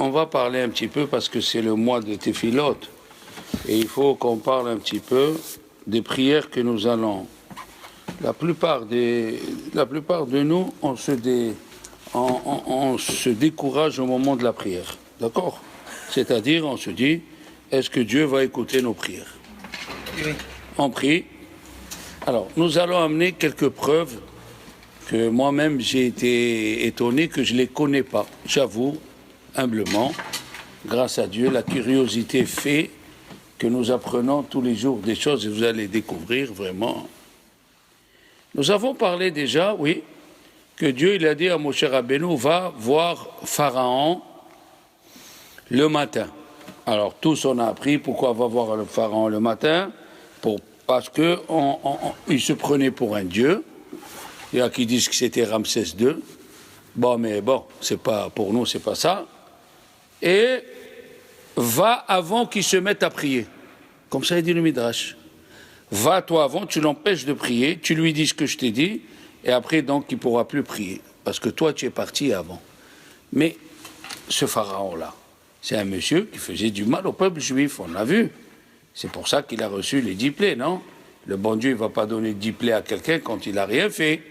on va parler un petit peu parce que c'est le mois de Tefilot. Et il faut qu'on parle un petit peu des prières que nous allons. La plupart de nous, on se décourage au moment de la prière. D'accord? C'est-à-dire, on se dit, est-ce que Dieu va écouter nos prières? Oui. On prie. Alors, nous allons amener quelques preuves que moi-même j'ai été étonné que je ne les connais pas. J'avoue, humblement, grâce à Dieu, la curiosité fait que nous apprenons tous les jours des choses et vous allez découvrir vraiment. Nous avons parlé déjà, oui, que Dieu il a dit à Moshe Rabbeinu, va voir Pharaon le matin. Alors tous on a appris pourquoi va voir le Pharaon le matin, parce qu'il se prenait pour un dieu. Il y a qui disent que c'était Ramsès II. Bon, mais bon, c'est pas pour nous, c'est pas ça. Et va avant qu'il se mette à prier. Comme ça, il dit le Midrash. Va toi avant, tu l'empêches de prier, tu lui dis ce que je t'ai dit, et après, donc, il ne pourra plus prier. Parce que toi, tu es parti avant. Mais ce pharaon-là, c'est un monsieur qui faisait du mal au peuple juif, on l'a vu. C'est pour ça qu'il a reçu les 10 plaies, non? Le bon Dieu ne va pas donner 10 plaies à quelqu'un quand il n'a rien fait.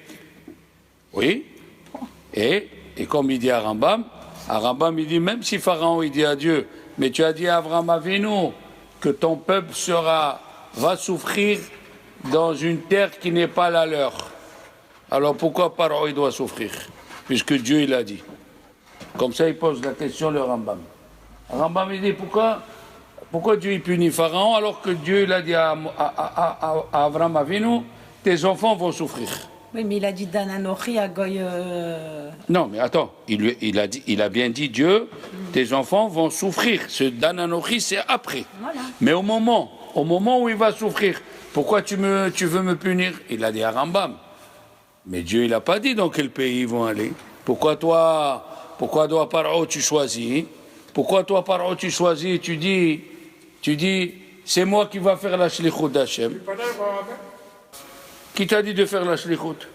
Oui. Et comme il dit à Rambam, il dit, même si Pharaon il dit à Dieu, mais tu as dit à Abraham Avinu que ton peuple va souffrir dans une terre qui n'est pas la leur. Alors pourquoi Pharaon il doit souffrir? Puisque Dieu il a dit. Comme ça il pose la question le Rambam. Rambam il dit pourquoi Dieu il punit Pharaon alors que Dieu il a dit à Abraham Avinu, tes enfants vont souffrir. Oui, mais il a dit Dananochi à Goy. Non, mais attends, il a bien dit Dieu, tes enfants vont souffrir. Ce Dananochi, c'est après. Voilà. Mais au moment où il va souffrir, pourquoi tu veux me punir? Il a dit à Rambam. Mais Dieu, il n'a pas dit dans quel pays ils vont aller. Pourquoi toi, Paro, tu choisis? Pourquoi toi, Paro, tu choisis et tu dis, c'est moi qui va faire la shlichut d'Hachem. Qui t'a dit de faire la shlichut?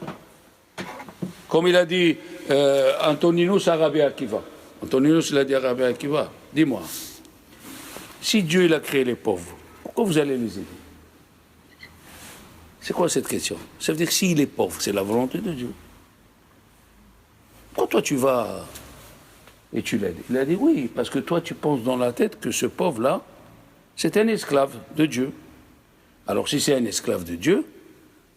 Comme il a dit Antoninus à Rabbi Akiva. Antoninus, il a dit à Rabbi Akiva, dis-moi, si Dieu il a créé les pauvres, pourquoi vous allez les aider? C'est quoi cette question? Ça veut dire que s'il est pauvre, c'est la volonté de Dieu. Pourquoi toi tu vas et tu l'aides? Il a dit oui, parce que toi tu penses dans la tête que ce pauvre-là, c'est un esclave de Dieu. Alors si c'est un esclave de Dieu,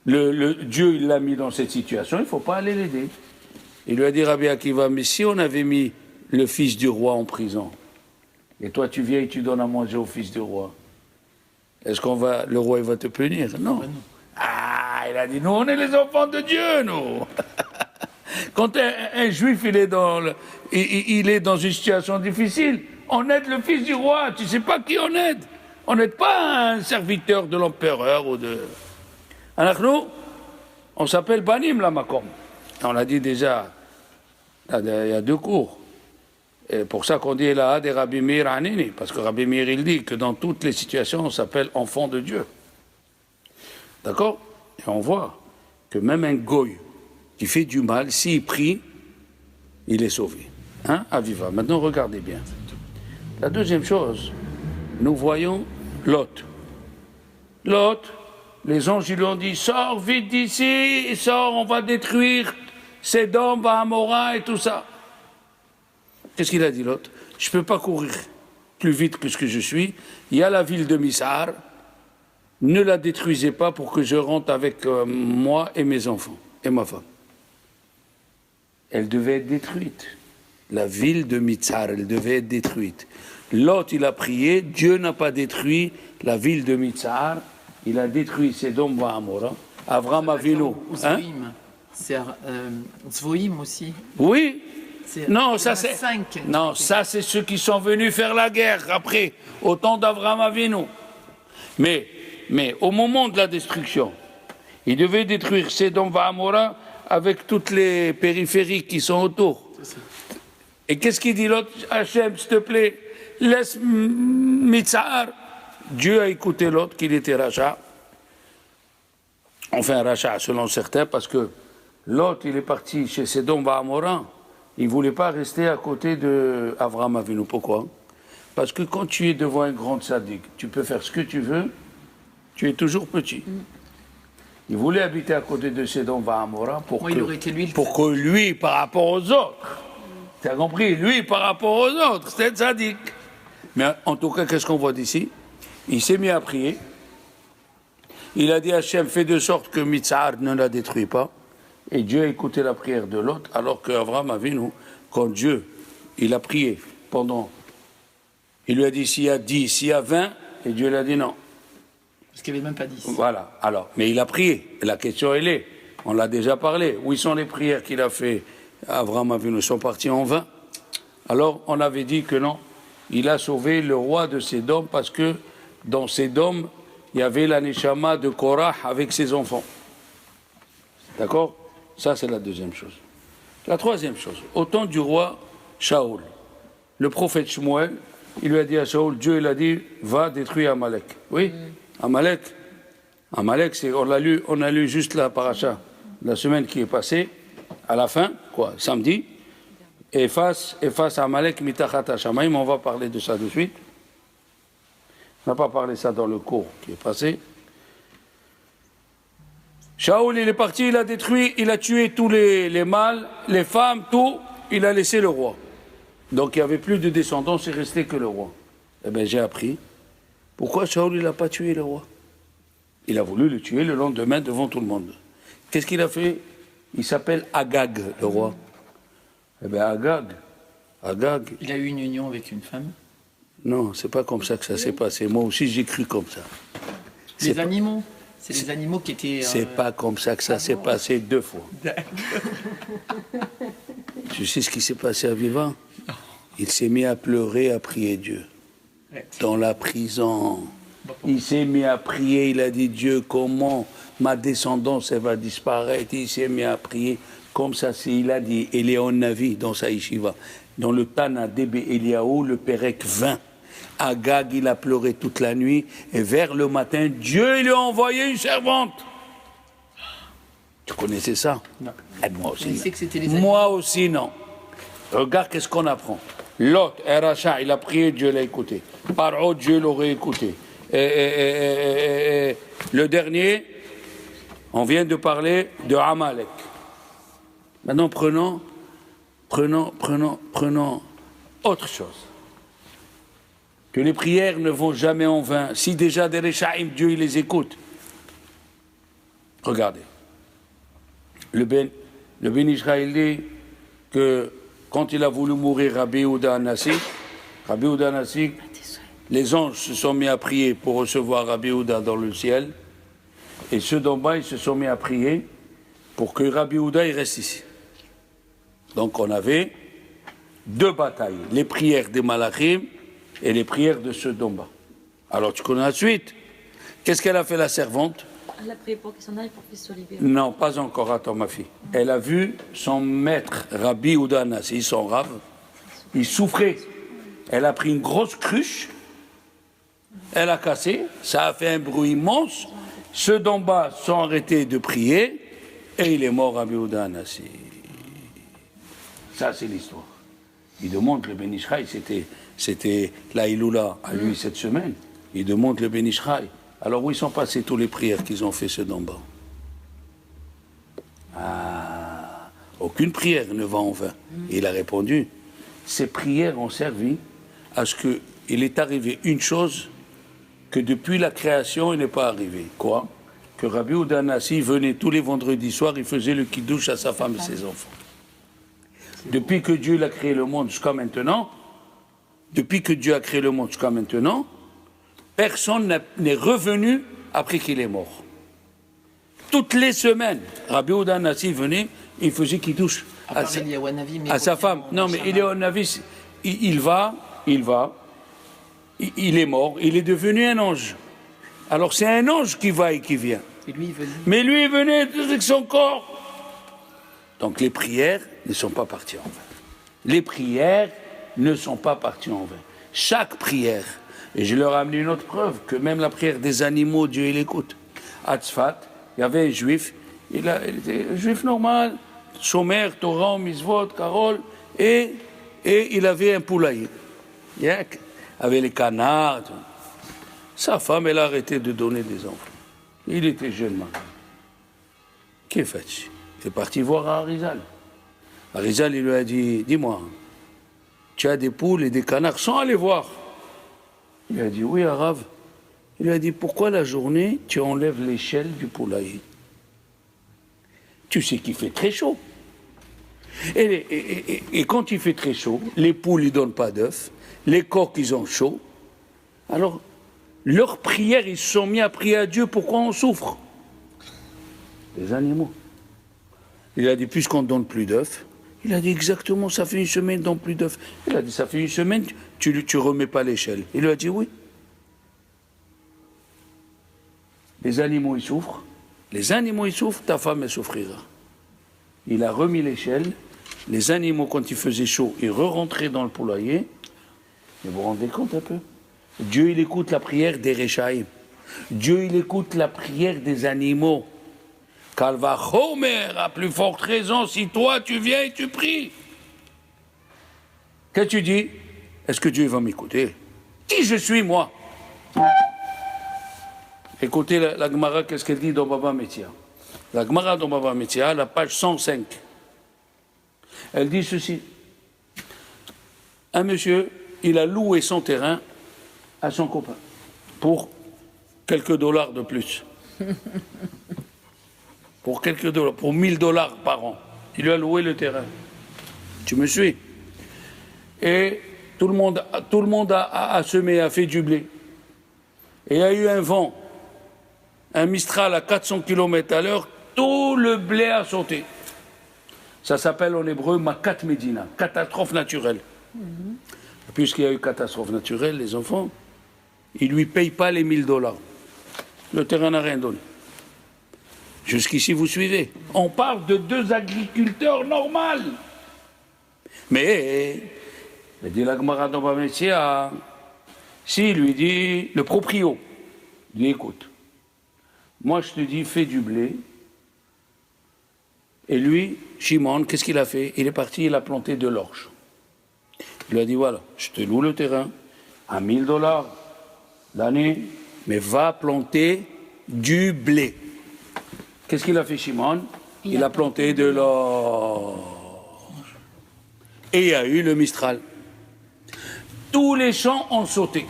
Dieu il l'a mis dans cette situation, il ne faut pas aller l'aider. Il lui a dit Rabbi Akiva, mais si on avait mis le fils du roi en prison, et toi tu viens et tu donnes à manger au fils du roi, est-ce le roi il va te punir? Non. Ah, il a dit, nous on est les enfants de Dieu, nous. Quand un juif il est dans une situation difficile, on aide le fils du roi, tu ne sais pas qui on aide. On n'aide pas un serviteur de l'empereur ou de... Alors nous, on s'appelle Banim la Makom. On l'a dit déjà, il y a 2 cours. Et pour ça qu'on dit là des Rabbi Meir Hanini, parce que Rabbi Meir il dit que dans toutes les situations on s'appelle enfant de Dieu. D'accord? Et on voit que même un goy qui fait du mal, s'il prie, il est sauvé. Hein? Aviva. Maintenant regardez bien. La deuxième chose, nous voyons Lot. Lot, les anges lui ont dit, sors vite d'ici, sors, on va détruire Sédom, Amora et tout ça. Qu'est-ce qu'il a dit Lot? Je ne peux pas courir plus vite que ce que je suis. Il y a la ville de Missar. Ne la détruisez pas pour que je rentre avec moi et mes enfants et ma femme. Elle devait être détruite. La ville de Mitsar, elle devait être détruite. Lot, il a prié, Dieu n'a pas détruit la ville de Mitsar. Il a détruit Sédom et Amora. Avraham Avinu. Hein? C'est Zvoïm aussi. Oui. Non, ça c'est ceux qui sont venus faire la guerre après, au temps d'Avraham Avinu. Mais au moment de la destruction, il devait détruire Sédom et Amora avec toutes les périphéries qui sont autour. Et qu'est-ce qu'il dit l'autre? Hachem, s'il te plaît, laisse Mitsar. Dieu a écouté l'autre qu'il était rachat. Enfin, rachat selon certains, parce que l'autre, il est parti chez Sédom et Amora. il ne voulait pas rester à côté d'Avraham Avinu. Pourquoi? Parce que quand tu es devant un grand tzaddik, tu peux faire ce que tu veux, tu es toujours petit. Il voulait habiter à côté de Sédom Va'amora pour que lui, par rapport aux autres, tu as compris? Lui, par rapport aux autres, c'était tzaddik. Mais en tout cas, qu'est-ce qu'on voit d'ici? Il s'est mis à prier. Il a dit à Hachem, fais de sorte que Mitzar ne la détruit pas. Et Dieu a écouté la prière de l'autre, alors qu'Avraham Avinu, quand Dieu, il a prié pendant... Il lui a dit s'il y a 10, s'il y a 20, et Dieu lui a dit non. Parce qu'il n'y avait même pas 10. Voilà, alors, mais il a prié. Et la question, elle est, on l'a déjà parlé, où sont les prières qu'il a fait Avraham Avinu? Sont parties en vain. Alors, on avait dit que non, il a sauvé le roi de Sédom parce que dans Sédom, il y avait la Neshama de Korah avec ses enfants. D'accord? Ça, c'est la deuxième chose. La troisième chose, au temps du roi Shaoul, le prophète Shmuel, il lui a dit à Shaoul, Dieu il a dit, va détruire Amalek. Oui, Amalek, on a lu juste la paracha, la semaine qui est passée, à la fin, quoi, samedi, efface Amalek mitachat hashamayim, on va parler de ça de suite. On n'a pas parlé ça dans le cours qui est passé. Shaoul, il est parti, il a détruit, il a tué tous les mâles, les femmes, tout, il a laissé le roi. Donc il n'y avait plus de descendants, c'est resté que le roi. Eh bien j'ai appris, pourquoi Shaoul, il n'a pas tué le roi? Il a voulu le tuer le lendemain devant tout le monde. Qu'est-ce qu'il a fait? Il s'appelle Agag, le roi. Eh bien Agag... Il a eu une union avec une femme? Non, c'est pas comme ça que ça s'est passé. Moi aussi j'ai cru comme ça. Les animaux? C'est les animaux qui étaient... C'est pas comme ça que ça s'est passé 2 fois. Tu sais ce qui s'est passé à Vivant? Il s'est mis à pleurer, à prier Dieu. Dans la prison. Il s'est mis à prier, il a dit Dieu, comment ma descendance elle va disparaître? Il s'est mis à prier. Comme ça, il a dit, Eliyahu Navi dans sa yeshiva, dans le Tana Debe Eliyahu, le Pérec 20. Agag, il a pleuré toute la nuit, et vers le matin, Dieu il lui a envoyé une servante. Tu connaissais ça? Non. Et moi aussi. Il sait que c'était les moi aussi, non. Regarde qu'est-ce qu'on apprend. Lot, Eracha, il a prié, Dieu l'a écouté. Paro, Dieu l'aurait écouté. Le dernier, on vient de parler de Amalek. Maintenant, prenons autre chose. Que les prières ne vont jamais en vain. Si déjà des Rechaïm, Dieu il les écoute. Regardez. Le Ben Israël dit que quand il a voulu mourir Rabbi Yehuda Anassi, les anges se sont mis à prier pour recevoir Rabbi Yehuda dans le ciel, et ceux d'en bas, ils se sont mis à prier pour que Rabbi Yehuda il reste ici. Donc on avait 2 batailles, les prières des Malachim et les prières de ceux d'en bas. Alors tu connais la suite. Qu'est-ce qu'elle a fait la servante? Elle a prié pour qu'il s'en aille pour qu'il soit libéré. Non, pas encore, attends ma fille. Elle a vu son maître, Rabbi Yehuda Anassi, son rave, il souffrait. Elle a pris une grosse cruche, elle a cassé, ça a fait un bruit immense. Ceux d'en bas sont arrêtés de prier et il est mort, Rabbi Yehuda Anassi. Ça, c'est l'histoire. Il demande le Ben Ishraï, c'était la Iloula à lui cette semaine. Il demande le Ben Ishraï. Alors où ils sont passés tous les prières qu'ils ont fait ceux d'en bas? Ah, aucune prière ne va en vain. Et il a répondu, ces prières ont servi à ce qu'il est arrivé une chose que depuis la création, il n'est pas arrivé. Quoi? Que Rabbi Yehuda Anassi venait tous les vendredis soirs, il faisait le kiddush à sa femme et ses enfants. Depuis que Dieu a créé le monde jusqu'à maintenant, personne n'est revenu après qu'il est mort. Toutes les semaines, Rabbi Yehuda Anassi venait, il faisait kiddush à sa femme. Non, mais Eliyahu Navi, il est mort, il est devenu un ange. Alors c'est un ange qui va et qui vient. Et lui, il venait. Mais lui, il venait avec son corps. Donc les prières ne sont pas parties en vain. Les prières ne sont pas parties en vain. Chaque prière, et je leur ai amené une autre preuve, que même la prière des animaux, Dieu il écoute. À Tzfat, il y avait un juif, il était un juif normal, Shomer, Torah, Mitzvot, Karol, et il avait un poulailler. Avec les canards. Tout. Sa femme, elle a arrêté de donner des enfants. Il était jeune mari. Qu'est-ce que fait-il? Il est parti voir Arizal. Arizal, il lui a dit, dis-moi, tu as des poules et des canards sans aller voir. Il a dit, oui, Arabe. Il lui a dit, pourquoi la journée, tu enlèves l'échelle du poulailler? Tu sais qu'il fait très chaud. Et quand il fait très chaud, les poules ne donnent pas d'œufs, les coqs, ils ont chaud. Alors, leurs prières, ils se sont mis à prier à Dieu. Pourquoi on souffre? Les animaux. Il a dit, puisqu'on ne donne plus d'œufs, il a dit exactement, ça fait une semaine, donne plus d'œufs. Il a dit, ça fait une semaine, tu ne remets pas l'échelle. Il lui a dit, oui. Les animaux, ils souffrent. Les animaux, ils souffrent, ta femme, elle souffrira. Il a remis l'échelle. Les animaux, quand il faisait chaud, ils re-rentraient dans le poulailler. Et vous vous rendez compte un peu? Dieu, il écoute la prière des Réchaïm. Dieu, il écoute la prière des animaux. Kalva Chomer, à plus forte raison, si toi, tu viens et tu pries. Qu'est-ce que tu dis? Est-ce que Dieu va m'écouter? Qui je suis, moi? Écoutez la Gemara, qu'est-ce qu'elle dit dans Baba Metia? La Gemara dans Baba Metia, la page 105. Elle dit ceci. Un monsieur, il a loué son terrain à son copain pour quelques dollars de plus. Pour quelques dollars, pour 1000 dollars par an. Il lui a loué le terrain. Tu me suis? Et tout le monde a semé, a fait du blé. Et il y a eu un vent, un Mistral à 400 km à l'heure, tout le blé a sauté. Ça s'appelle en hébreu Makat Medina, catastrophe naturelle. Puisqu'il y a eu catastrophe naturelle, les enfants, ils ne lui payent pas les 1000 dollars. Le terrain n'a rien donné. Jusqu'ici, vous suivez. On parle de deux agriculteurs normaux. Mais, il dit la Gemara dans Baba Metia, si lui dit, le proprio, il dit, écoute, moi je te dis, fais du blé. Et lui, Shimon, qu'est-ce qu'il a fait? Il est parti, il a planté de l'orge. Il lui a dit, voilà, je te loue le terrain à 1000 dollars l'année, mais va planter du blé. Qu'est-ce qu'il a fait, Shimon? Il a planté de l'orge. Et il y a eu le Mistral. Tous les champs ont sauté.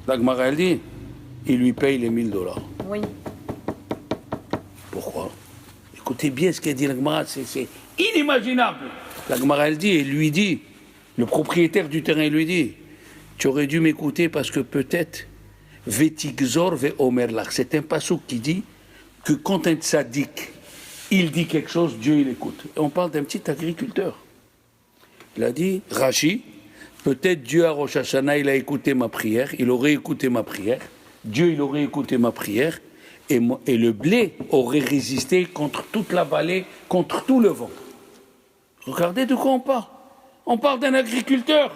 La Gemara, elle dit, il lui paye les 1000 dollars. Oui. Pourquoi? Écoutez bien ce qu'a dit la Gemara, c'est inimaginable. La Gemara, elle dit, et lui dit, le propriétaire du terrain lui dit, tu aurais dû m'écouter parce que peut-être, Vetigzor ve Omer lach. C'est un passouk qui dit que quand un tzaddik, il dit quelque chose, Dieu il écoute. Et on parle d'un petit agriculteur. Il a dit, Rashi, peut-être Dieu à Rosh Hashanah, il a écouté ma prière, il aurait écouté ma prière, Dieu il aurait écouté ma prière, et le blé aurait résisté contre toute la vallée, contre tout le vent. Regardez de quoi on parle. On parle d'un agriculteur,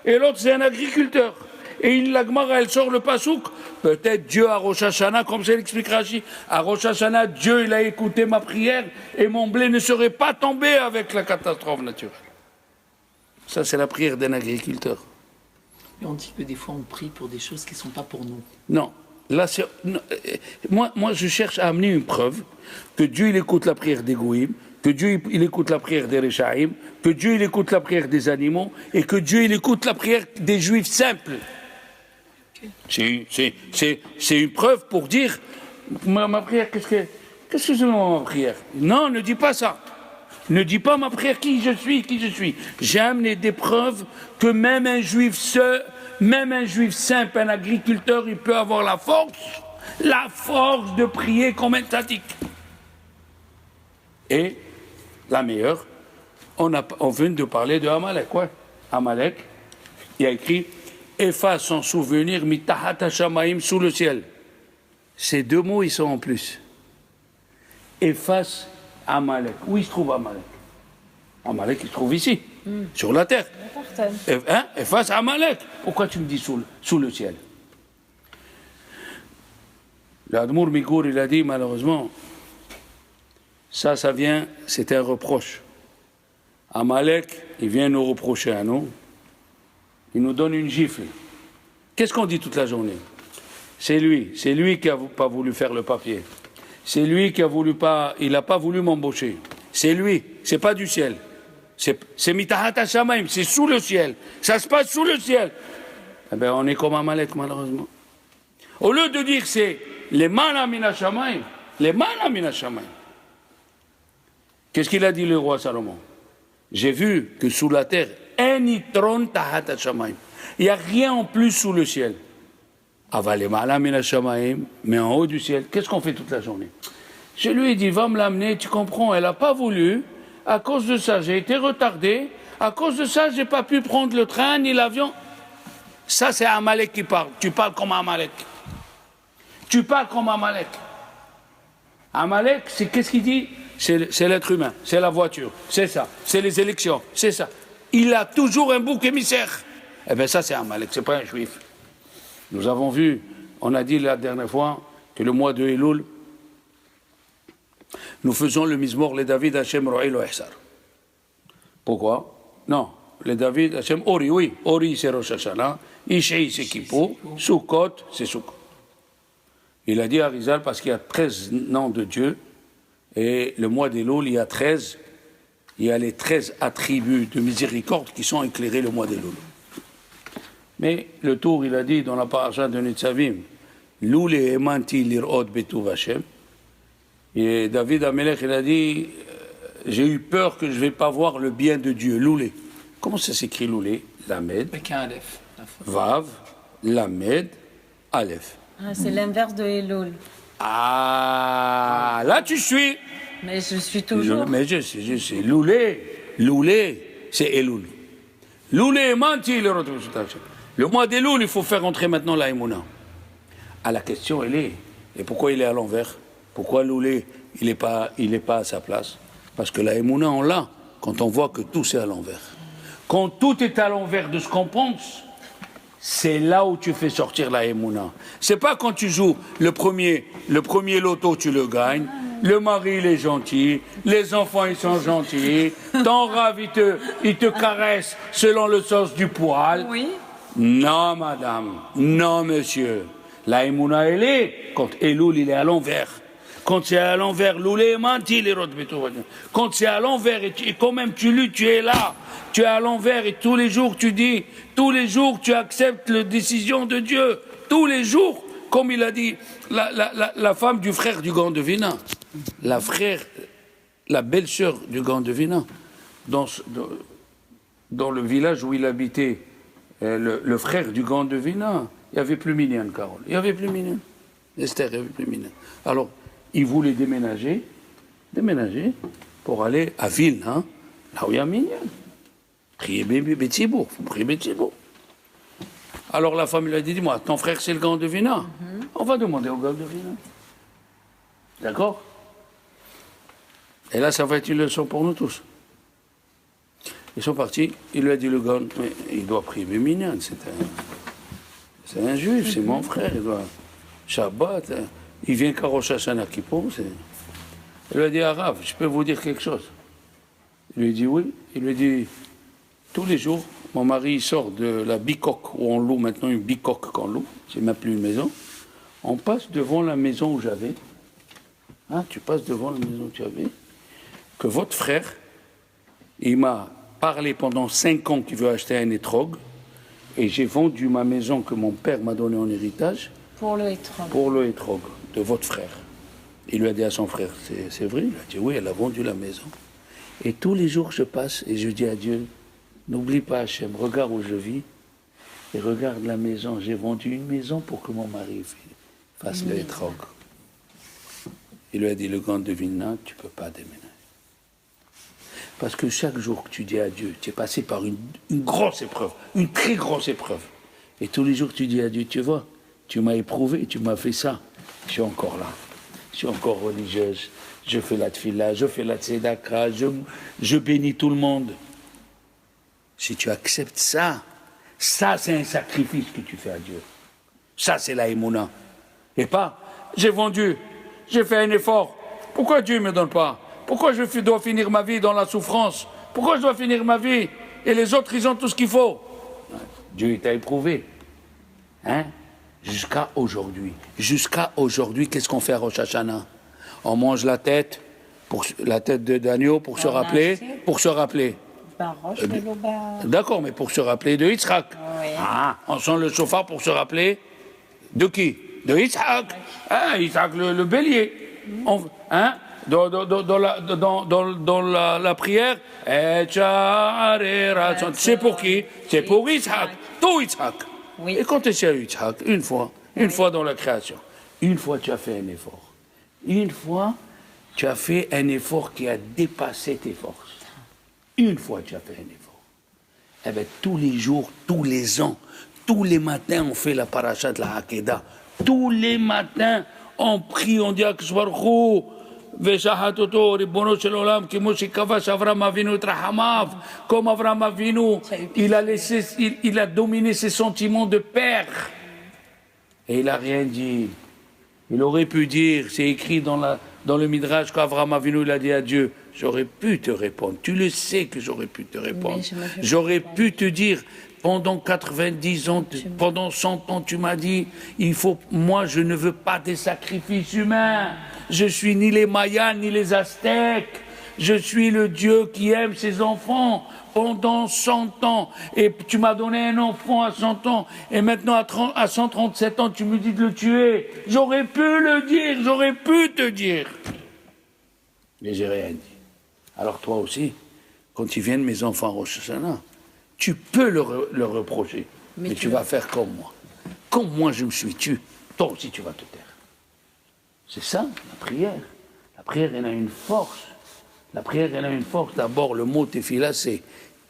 et l'autre c'est un agriculteur. Et la Gemara, elle sort le pasouk. Peut-être Dieu à Rosh Hashanah, comme ça l'explique Rashi, à Rosh Hashanah, Dieu il a écouté ma prière, et mon blé ne serait pas tombé avec la catastrophe naturelle. Ça, c'est la prière d'un agriculteur. Et on dit que des fois, on prie pour des choses qui ne sont pas pour nous. Non. Là, moi, je cherche à amener une preuve que Dieu, il écoute la prière des Goïm, que Dieu, il écoute la prière des Réchaïm, que Dieu, il écoute la prière des animaux, et que Dieu, il écoute la prière des Juifs simples. Okay. C'est une preuve pour dire, ma prière, qu'est-ce que c'est ma prière? Non, ne dis pas ça. Ne dis pas ma prière, qui je suis. J'ai amené des preuves que même un juif simple, un agriculteur, il peut avoir la force de prier comme un tzaddik. Et la meilleure, on vient de parler de Amalek, quoi. Amalek, il a écrit efface son souvenir mitahat hashamaim, sous le ciel. Ces deux mots, ils sont en plus. Efface Amalek. Où il se trouve Amalek? Amalek, il se trouve ici, sur la terre. Efface Amalek. Pourquoi tu me dis sous le ciel? L'Admour Migour, il a dit, malheureusement, ça vient, c'est un reproche Amalek, il vient nous reprocher à nous. Il nous donne une gifle. Qu'est-ce qu'on dit toute la journée? C'est lui qui n'a pas voulu faire le papier. C'est lui qui il n'a pas voulu m'embaucher. C'est lui, c'est pas du ciel. C'est mitahat hashamayim, c'est sous le ciel. Ça se passe sous le ciel. Eh bien, on est comme Amalek, malheureusement. Au lieu de dire c'est les mana min hashamayim, les mana min hashamayim. Qu'est-ce qu'il a dit le roi Salomon? J'ai vu que sous la terre, en itron tahat hashamayim. Il n'y a rien en plus sous le ciel. Avalé mana min hashamayim, mais en haut du ciel, qu'est-ce qu'on fait toute la journée? Je lui ai dit, va me l'amener, tu comprends, elle n'a pas voulu. À cause de ça, j'ai été retardé. À cause de ça, je n'ai pas pu prendre le train ni l'avion. Ça, c'est Amalek qui parle. Tu parles comme Amalek. Tu parles comme Amalek. Amalek, c'est qu'est-ce qu'il dit? C'est l'être humain, c'est la voiture, c'est ça, c'est les élections, c'est ça. Il a toujours un bouc émissaire. Eh bien, ça, c'est Amalek, c'est pas un juif. Nous avons vu, on a dit la dernière fois que le mois de Elul, nous faisons le Mizmor, les David Hashem Ro'i Lo Ihsar. Pourquoi? Non, les David Hashem Ori, oui. Ori, c'est Rosh Hashanah. Ish'i, c'est Kippour. Sukkot, c'est Sukkot. Il a dit à Rizal parce qu'il y a 13 noms de Dieu. Et le mois d'Elul, il y a 13. Il y a les 13 attributs de miséricorde qui sont éclairés le mois d'Elul. Mais le tour, il a dit dans la paracha de Nitzavim, Loul et Emanti l'irod betuv Hashem. Et David Amelech, il a dit, j'ai eu peur que je ne vais pas voir le bien de Dieu. Loulé. Comment ça s'écrit Loulé? Lamed. Avec un Aleph. Vav. Lamed. Aleph. Ah, c'est l'inverse de Elul. Ah, là tu suis. Mais je suis toujours. Mais je sais. Loulé, c'est Elul. Loulé, menti, le mois d'Elul, il faut faire entrer maintenant la Emouna. Ah, la question, elle est, et pourquoi il est à l'envers? Pourquoi Loulé, il n'est pas à sa place? Parce que la Emouna, on l'a, quand on voit que tout c'est à l'envers. Quand tout est à l'envers de ce qu'on pense, c'est là où tu fais sortir la Emouna. C'est pas quand tu joues le premier loto, tu le gagnes, le mari, il est gentil, les enfants, ils sont gentils, ton rave, il te caresse selon le sens du poil. Oui. Non, madame, non, monsieur. La Emouna, elle est quand Elul, il est à l'envers. Quand c'est à l'envers, Loulé menti les quand c'est à l'envers et quand même tu luttes, tu es là, tu es à l'envers et tous les jours tu dis, tous les jours tu acceptes la décision de Dieu, tous les jours, comme il a dit, la femme du frère du Gandevina, la belle-sœur du Gandevina, dans le village où il habitait, le frère du Gandevina, il n'y avait plus Minyan, Carole, il n'y avait plus Minyan, Esther, il n'y avait plus Minyan. Alors, il voulait déménager pour aller à Ville, hein, là où il y a Minyan. Priez Bétibourg, il faut prier Bétibourg. Alors la femme lui a dit, dis-moi, ton frère c'est le Gandevina. On va demander au Gandevina. D'accord? Et là, ça va être une leçon pour nous tous. Ils sont partis, il lui a dit le Gand, mais il doit prier Minyan, c'est un juif, c'est mon frère, il doit Shabbat. Il vient qu'à Rosh Hashanah Kippour. Il lui a dit, Arabe, je peux vous dire quelque chose? Il lui a dit oui. Il lui a dit, tous les jours, mon mari sort de la bicoque, où on loue maintenant une bicoque qu'on loue, c'est même plus une maison. On passe devant la maison où j'avais. Hein, tu passes devant la maison où tu avais. Que votre frère, il m'a parlé pendant 5 ans qu'il veut acheter un étrog. Et j'ai vendu ma maison que mon père m'a donnée en héritage. Pour le étrog. Pour le étrog de votre frère. Il lui a dit à son frère, c'est vrai? Il a dit oui, elle a vendu la maison. Et tous les jours je passe et je dis à Dieu, n'oublie pas Hachem, regarde où je vis et regarde la maison. J'ai vendu une maison pour que mon mari fasse le étrog. Il lui a dit, le Gandevina, tu ne peux pas déménager. Parce que chaque jour que tu dis à Dieu, tu es passé par une grosse épreuve, une très grosse épreuve. Et tous les jours tu dis à Dieu, tu vois, tu m'as éprouvé, tu m'as fait ça. Je suis encore là. Je suis encore religieuse. Je fais la tfila, je fais la tzedaka, je bénis tout le monde. Si tu acceptes ça, ça c'est un sacrifice que tu fais à Dieu. Ça c'est la émouna. Et pas, j'ai vendu, j'ai fait un effort. Pourquoi Dieu ne me donne pas? Pourquoi je dois finir ma vie dans la souffrance? Pourquoi je dois finir ma vie et les autres, ils ont tout ce qu'il faut? Dieu t'a éprouvé. Hein? Jusqu'à aujourd'hui. Jusqu'à aujourd'hui, qu'est-ce qu'on fait à Rosh Hashanah? On mange la tête d'agneau pour se rappeler. Pour se rappeler. D'accord, mais pour se rappeler de Yitzhak. Oui. Ah, on sent le chauffard pour se rappeler de qui? De Yitzhak. Ah, Yitzhak, le bélier. Hein? Dans la prière, c'est pour qui? C'est pour Yitzhak. Tout Yitzhak. Oui. Et quand tu es à Yitzhak, une fois dans la création, une fois tu as fait un effort. Une fois, tu as fait un effort qui a dépassé tes forces. Une fois, tu as fait un effort. Eh bien, tous les jours, tous les ans, tous les matins, on fait la paracha de la Hakeda. Tous les matins, on prie, on dit Akshvarchou, Veshahatoto, Ribono Shel Olam, Kimoshi Kavash Avram Avinu Trahamav. Comme Avram Avinu, il a dominé ses sentiments de père. Et il n'a rien dit. Il aurait pu dire, c'est écrit dans le Midrash qu'Avram Avinu il a dit à Dieu, j'aurais pu te répondre. Tu le sais que j'aurais pu te répondre. J'aurais pu te dire, pendant 90 ans, pendant 100 ans, tu m'as dit, moi je ne veux pas des sacrifices humains. Je suis ni les Mayas ni les Aztèques. Je suis le Dieu qui aime ses enfants pendant 100 ans. Et tu m'as donné un enfant à 100 ans. Et maintenant, à 137 ans, tu me dis de le tuer. J'aurais pu le dire, j'aurais pu te dire. Mais j'ai rien dit. Alors toi aussi, quand ils viennent mes enfants à Rosh Hashanah, tu peux leur reprocher. Mais tu vas faire comme moi. Comme moi je me suis tué, toi aussi tu vas te taire. C'est ça, la prière. La prière, elle a une force. La prière, elle a une force. D'abord, le mot tefila, c'est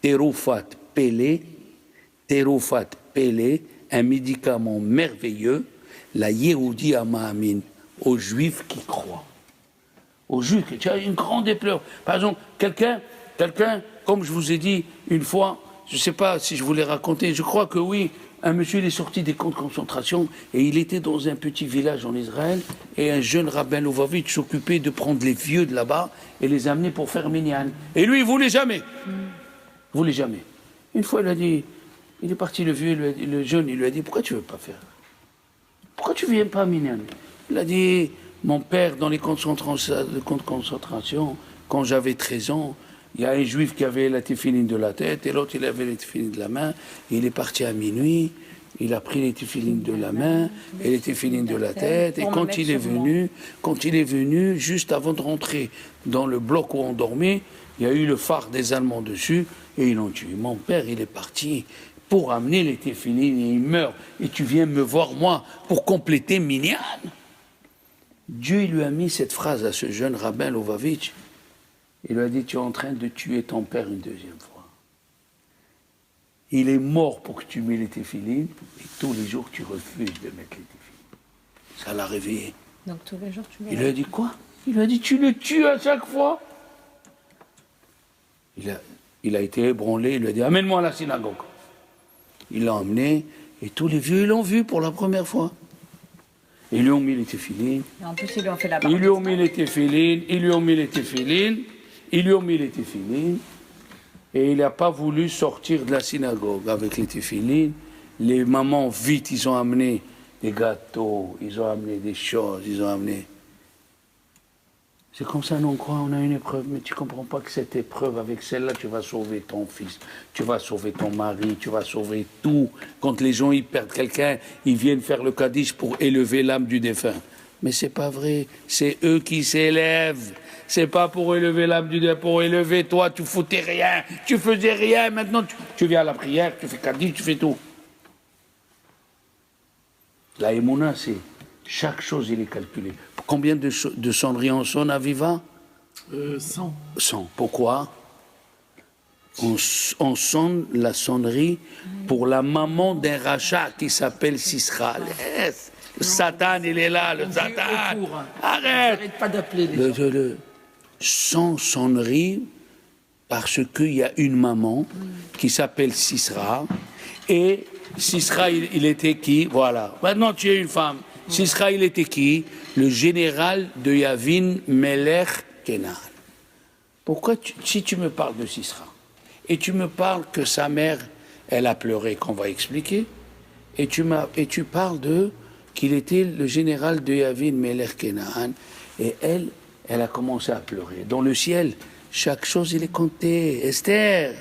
teroufat pelé. Teroufat pelé, un médicament merveilleux, la Yehudi Amaamin, aux Juifs qui croient. Aux Juifs, tu as une grande épreuve. Par exemple, quelqu'un, comme je vous ai dit une fois, je ne sais pas si je vous l'ai raconté, je crois que oui, un monsieur il est sorti des camps de concentration et il était dans un petit village en Israël et un jeune rabbin Lubavitch s'occupait de prendre les vieux de là-bas et les amener pour faire minyan. Et lui, il ne voulait jamais. Il voulait jamais. Une fois, il a dit, il est parti le vieux, le jeune, il lui a dit, pourquoi tu ne veux pas faire? Pourquoi tu ne viens pas minyan? Il a dit, mon père, dans les camps de concentration, quand j'avais 13 ans, il y a un juif qui avait la téphiline de la tête et l'autre il avait les téphilines de la main. Il est parti à minuit, il a pris les téphilines de la main et les téphilines de la tête. Et quand il est venu, juste avant de rentrer dans le bloc où on dormait, il y a eu le phare des Allemands dessus et ils l'ont tué. Mon père, il est parti pour amener les téphilines et il meurt. Et tu viens me voir moi pour compléter minyan. Dieu il lui a mis cette phrase à ce jeune rabbin Lubavitch. Il lui a dit, tu es en train de tuer ton père une deuxième fois. Il est mort pour que tu mets les téphilines, et tous les jours tu refuses de mettre les téphilines. Ça l'a réveillé. Donc tous les jours tu mets. Il lui a dit quoi? Il lui a dit, tu le tues à chaque fois. Il a été ébranlé, il lui a dit, amène-moi à la synagogue. Il l'a emmené, et tous les vieux l'ont vu pour la première fois. Ils lui ont mis les téphilines. En plus, ils lui ont fait la Ils lui ont mis les téphilines, ils lui ont mis les téphilines. Ils lui ont mis les téphilines et il n'a pas voulu sortir de la synagogue avec les téphilines. Les mamans, vite, ils ont amené des gâteaux, ils ont amené des choses, ils ont amené... C'est comme ça, nous, on croit, on a une épreuve, mais tu ne comprends pas que cette épreuve, avec celle-là, tu vas sauver ton fils, tu vas sauver ton mari, tu vas sauver tout. Quand les gens, ils perdent quelqu'un, ils viennent faire le kaddish pour élever l'âme du défunt. Mais c'est pas vrai, c'est eux qui s'élèvent. C'est pas pour élever l'âme du défunt, pour élever toi, tu foutais rien, tu faisais rien, maintenant tu viens à la prière, tu fais kaddish, tu fais tout. La émouna, c'est chaque chose, il est calculé. Combien de sonneries on sonne à Viva? 100. 100. Pourquoi? On sonne la sonnerie pour la maman d'un rachat qui s'appelle Sisra. Le Satan, il est là, le Satan. Arrête! Arrête pas d'appeler les gens. 100 sonneries parce qu'il y a une maman qui s'appelle Sisra. Et Sisra, il était qui? Voilà. Maintenant, tu es une femme. Sisra, il était qui? Le général de Yavin Melech Kenan. Pourquoi, si tu me parles de Sisra, Et tu me parles que sa mère, elle a pleuré, qu'on va expliquer. Et tu parles qu'il était le général de Yavin Melech Kenaan. Et elle a commencé à pleurer. Dans le ciel, chaque chose, il est compté. Esther,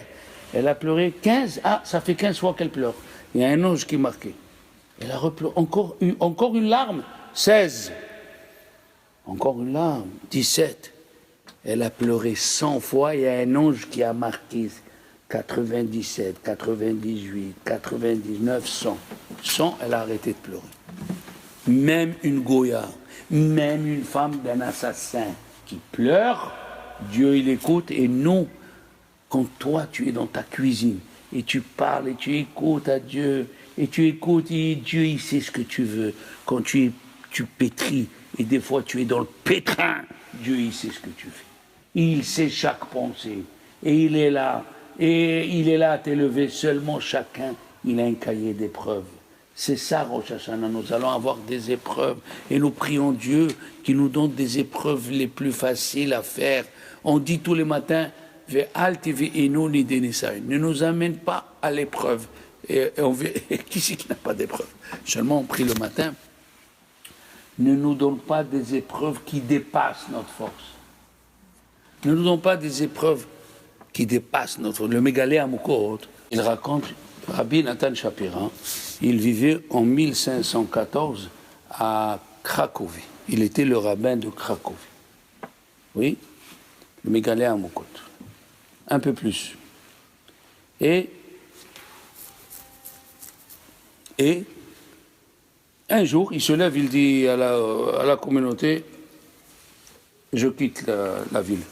elle a pleuré 15. Ah, ça fait 15 fois qu'elle pleure. Il y a un ange qui est marqué. Elle a repleuré. Encore une larme. 16. Encore une larme. 17. Elle a pleuré 100 fois. Il y a un ange qui a marqué 97, 98, 99, 100. 100, elle a arrêté de pleurer. Même une Goya, même une femme d'un assassin qui pleure, Dieu il écoute. Et non, quand toi tu es dans ta cuisine et tu parles et tu écoutes à Dieu, et tu écoutes et Dieu il sait ce que tu veux. Quand tu pétris et des fois tu es dans le pétrin, Dieu il sait ce que tu fais. Il sait chaque pensée et il est là. Et il est là à t'élever seulement. Chacun, il a un cahier d'épreuves. C'est ça, Rosh Hashanah. Nous allons avoir des épreuves. Et nous prions Dieu qui nous donne des épreuves les plus faciles à faire. On dit tous les matins, ne nous amène pas à l'épreuve. Et qui c'est qui n'a pas d'épreuve? Seulement on prie le matin. Ne nous donne pas des épreuves qui dépassent notre force. Ne nous donne pas des épreuves qui dépasse le Mégalé à Moukot. Il raconte, Rabbi Nathan Shapira, il vivait en 1514 à Cracovie. Il était le rabbin de Cracovie. Oui, le Mégalé à Moukot. Un peu plus. Et un jour, il se lève, il dit à la communauté, je quitte la ville.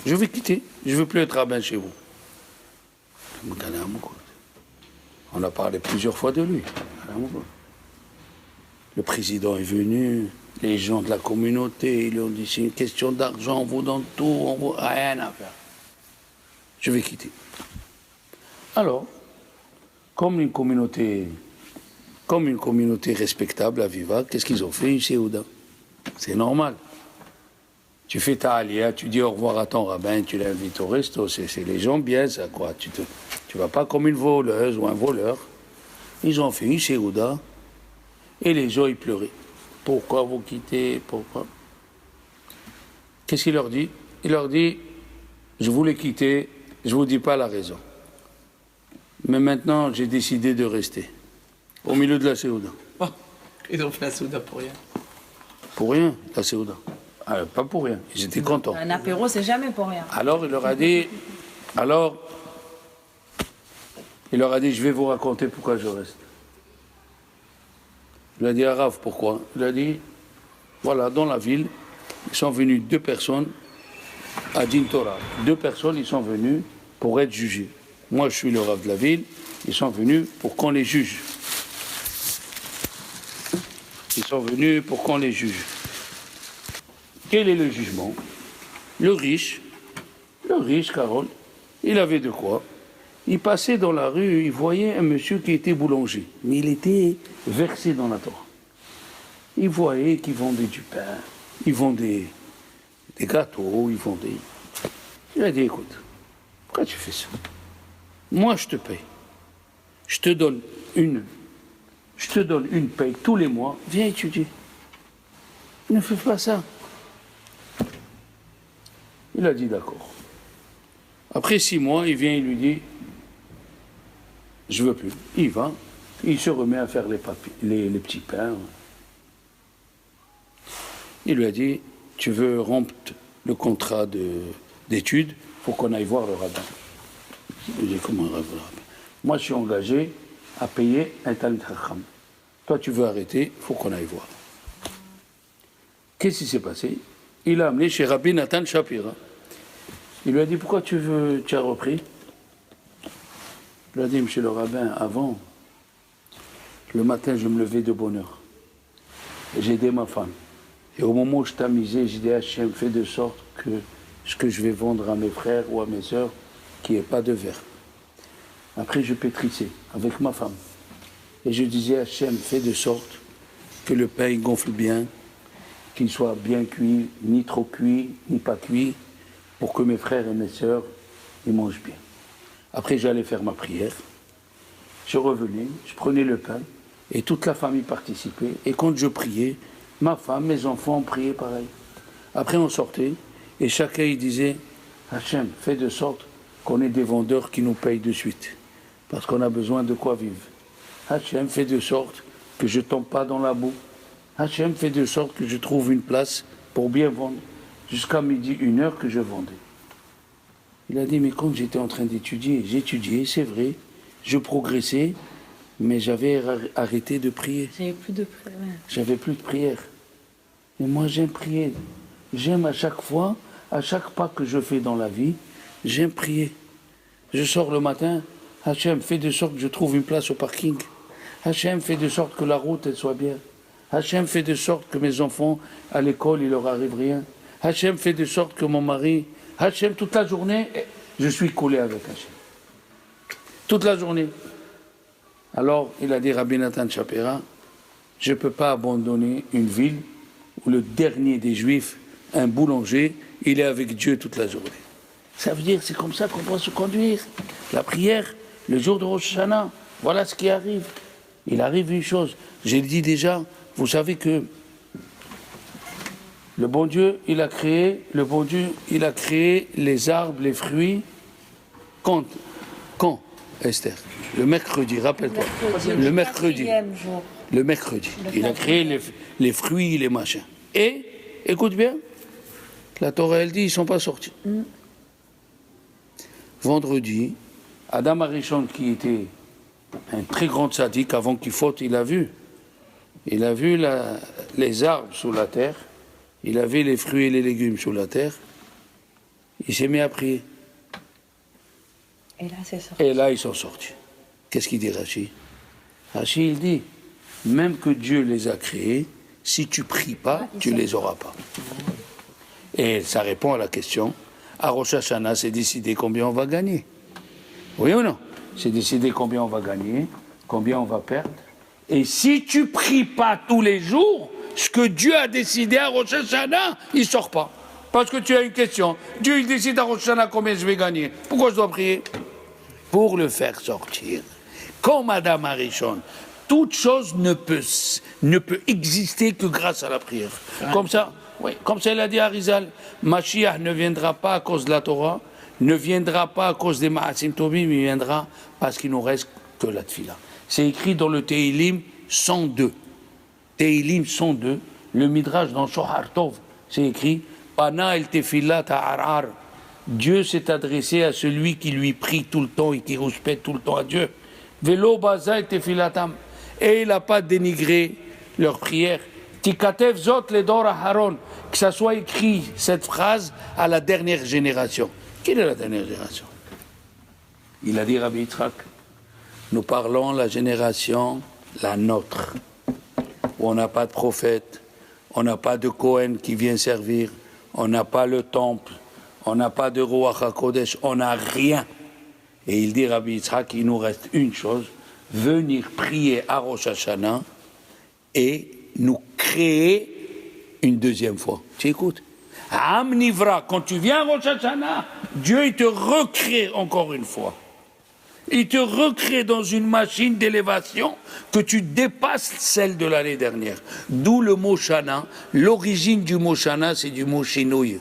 Je vais quitter, je ne veux plus être rabbin chez vous. On a parlé plusieurs fois de lui. Le président est venu, les gens de la communauté, ils lui ont dit c'est une question d'argent, on vous donne tout, on vous rien à faire. Je vais quitter. Alors, comme une communauté respectable à Viva, qu'est-ce qu'ils ont fait? Une séouda. C'est normal. Tu fais ta alia, tu dis au revoir à ton rabbin, tu l'invites au resto, c'est les gens bien ça quoi. Tu vas pas comme une voleuse ou un voleur. Ils ont fait une séouda et les gens ils pleuraient. Pourquoi vous quittez? Pourquoi? Qu'est-ce qu'il leur dit? Il leur dit, je voulais quitter, je vous dis pas la raison. Mais maintenant j'ai décidé de rester. Au milieu de la séouda. Oh, ils ont fait la séouda pour rien. Pour rien, la séouda. Ah, pas pour rien, ils étaient contents. Un apéro, c'est jamais pour rien. Alors il leur a dit, je vais vous raconter pourquoi je reste. Il a dit, Arav, pourquoi? Il a dit, voilà, dans la ville, ils sont venus 2 personnes à Din Torah. 2 personnes, ils sont venus pour être jugés. Moi, je suis le Rav de la ville, ils sont venus pour qu'on les juge. Ils sont venus pour qu'on les juge. Quel est le jugement? Le riche, Carole, il avait de quoi? Il passait dans la rue, il voyait un monsieur qui était boulanger, mais il était versé dans la Torah. Il voyait qu'il vendait du pain, il vendait des gâteaux, il vendait... Il a dit, écoute, pourquoi tu fais ça? Moi, je te paye. Je te donne une paye tous les mois, viens étudier. Ne fais pas ça. Il a dit d'accord. Après 6 mois, il vient, il lui dit, je veux plus. Il va, il se remet à faire les petits pains. Il lui a dit, tu veux rompre le contrat d'études, il faut qu'on aille voir le rabbin. Il dit, comment le rabbin? Moi, je suis engagé à payer un Talmid Chacham. Toi, tu veux arrêter, il faut qu'on aille voir. Qu'est-ce qui s'est passé? Il l'a amené chez Rabbi Nathan Shapira. Il lui a dit, pourquoi tu as repris? Il lui a dit, monsieur le rabbin, avant, le matin, je me levais de bonne heure. J'ai aidé ma femme. Et au moment où je tamisais, j'ai dit, Hachem, fais de sorte que ce que je vais vendre à mes frères ou à mes sœurs, qu'il n'y ait pas de verre. Après, je pétrissais avec ma femme. Et je disais, Hachem, fais de sorte que le pain il gonfle bien, qu'il soit bien cuit, ni trop cuit, ni pas cuit, pour que mes frères et mes sœurs, ils mangent bien. Après, j'allais faire ma prière. Je revenais, je prenais le pain, et toute la famille participait. Et quand je priais, ma femme, mes enfants priaient pareil. Après, on sortait, et chacun il disait, Hachem, fais de sorte qu'on ait des vendeurs qui nous payent de suite. Parce qu'on a besoin de quoi vivre. Hachem, fais de sorte que je ne tombe pas dans la boue. Hachem, fais de sorte que je trouve une place pour bien vendre. Jusqu'à midi, 1h que je vendais. Il a dit, mais quand j'étais en train d'étudier, j'étudiais, c'est vrai, je progressais, mais j'avais arrêté de prier. J'avais plus de prière. J'avais plus de prière. Et moi, j'aime prier. J'aime à chaque fois, à chaque pas que je fais dans la vie, j'aime prier. Je sors le matin, Hachem, fais de sorte que je trouve une place au parking. Hachem, fais de sorte que la route, elle soit bien. Hachem, fais de sorte que mes enfants, à l'école, il leur arrive rien. Hachem, fais de sorte que mon mari... Hachem, toute la journée, je suis collé avec Hachem. Toute la journée. Alors, il a dit, Rabbi Nathan Shapira, je ne peux pas abandonner une ville où le dernier des Juifs, un boulanger, il est avec Dieu toute la journée. Ça veut dire, c'est comme ça qu'on doit se conduire. La prière, le jour de Rosh Hashanah, voilà ce qui arrive. Il arrive une chose, j'ai dit déjà, vous savez que le bon Dieu, il a créé les arbres, les fruits. Quand, Esther? Le mercredi, rappelle-toi. Le mercredi. Le mercredi. Il a créé les fruits, les machins. Et, écoute bien, la Torah, elle dit, ils ne sont pas sortis. Vendredi, Adam Arishon, qui était un très grand tzaddik, avant qu'il faute, il a vu les arbres sous la terre, il a vu les fruits et les légumes sous la terre, il s'est mis à prier. Et là, c'est sorti. Et là, ils sont sortis. Qu'est-ce qu'il dit Rashi? Rashi, il dit, même que Dieu les a créés, si tu pries pas, tu les auras pas. Et ça répond à la question, à Rosh Hashanah, c'est décider combien on va gagner. Oui ou non? C'est décider combien on va gagner, combien on va perdre. Et si tu pries pas tous les jours, ce que Dieu a décidé à Rosh Hashanah, il ne sort pas. Parce que tu as une question. Dieu, il décide à Rosh Hashanah combien je vais gagner. Pourquoi je dois prier? Pour le faire sortir. Comme Adam Arishon, toute chose ne peut exister que grâce à la prière. Comme ça, oui, comme ça il a dit à Rizal, Mashiach ne viendra pas à cause de la Torah, ne viendra pas à cause des Ma'asim Tovim, il viendra parce qu'il nous reste que la Tfila. C'est écrit dans le Teilim 102. Teilim 102, le Midrash dans Shohar Tov, c'est écrit Pana el Tefillah ta'arar. Dieu s'est adressé à celui qui lui prie tout le temps et qui respecte tout le temps à Dieu. Velo baza et tefilatam. Et il n'a pas dénigré leur prière. Tikatev zot ledor Aharon. Que ça soit écrit, cette phrase, à la dernière génération. Quelle est la dernière génération? Il a dit Rabbi Yitzhak, nous parlons la génération, la nôtre, où on n'a pas de prophète, on n'a pas de Kohen qui vient servir, on n'a pas le temple, on n'a pas de Ruach HaKodesh, on n'a rien. Et il dit Rabbi Yitzhak, il nous reste une chose, venir prier à Rosh Hashanah et nous créer une deuxième fois. Tu écoutes? Am Nivra, quand tu viens à Rosh Hashanah, Dieu il te recrée encore une fois. Il te recrée dans une machine d'élévation que tu dépasses celle de l'année dernière. D'où le mot Shana. L'origine du mot Shana, c'est du mot Shinouï.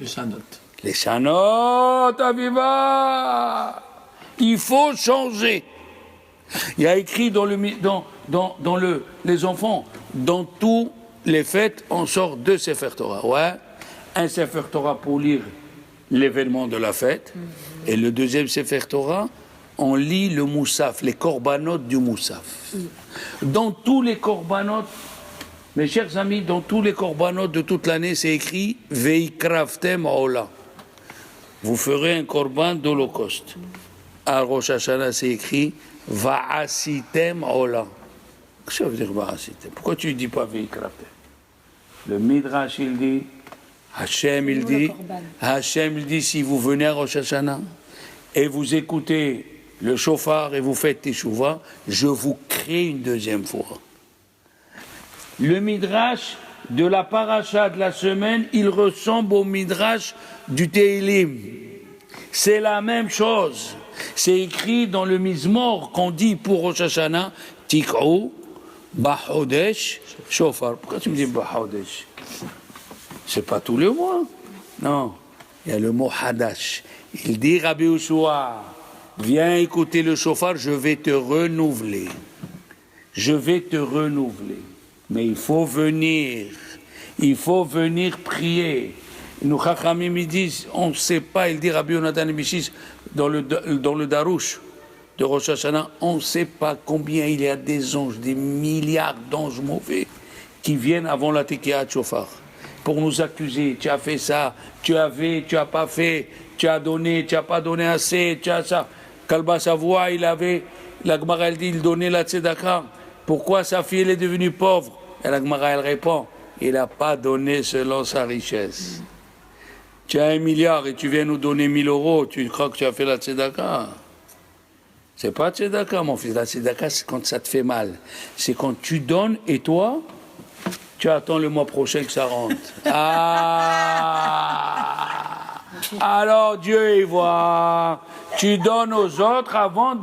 Les Shanot. Les Shanot, Aviva. Il faut changer. Il y a écrit dans les enfants, dans tous les fêtes, on sort deux Sefer Torah. Ouais, un Sefer Torah pour lire l'événement de la fête, et le deuxième Sefer Torah, on lit le Moussaf, les korbanot du Moussaf. Dans tous les korbanot, mes chers amis, dans tous les korbanot de toute l'année, c'est écrit Veikraftem Ola. Vous ferez un korban d'Holocauste. À Rosh Hashanah, c'est écrit Va'asitem Ola. Qu'est-ce que ça veut dire Va'asitem? Pourquoi tu ne dis pas Veikraftem? Le Midrash, il dit, Hachem, il dit, si vous venez à Rosh Hashanah et vous écoutez le chauffard et vous faites teshuva, je vous crée une deuxième fois. Le Midrash de la paracha de la semaine, il ressemble au Midrash du Teilim. C'est la même chose. C'est écrit dans le Mizmor qu'on dit pour Rosh Hashanah, Tik'ou, Bahodesh, Shofar. Pourquoi tu me dis Bahodesh? C'est pas tous les mois. Non. Il y a le mot Hadash. Il dit, Rabbi Ushua, viens écouter le Shofar, je vais te renouveler. Je vais te renouveler. Mais il faut venir prier. Nous, Chachamim, ils disent, on ne sait pas, il dit Rabbi Yonatan Mishis dans le Darouche de Rosh Hashanah, on ne sait pas combien il y a des anges, des milliards d'anges mauvais qui viennent avant la Tekiat Shofar pour nous accuser. Tu as fait ça, tu as pas fait, tu as donné, tu n'as pas donné assez, tu as ça. Kalba Savoie, la Gemara, elle dit, il donnait la Tzedaka. Pourquoi sa fille, elle est devenue pauvre? Et la Gemara, elle répond, il n'a pas donné selon sa richesse. Tu as 1 milliard et tu viens nous donner 1 000 euros, tu crois que tu as fait la tzedaka? C'est pas tzedaka, mon fils. La tzedaka, c'est quand ça te fait mal. C'est quand tu donnes et toi, tu attends le mois prochain que ça rentre. Ah! Alors Dieu, il voit. Tu donnes aux autres avant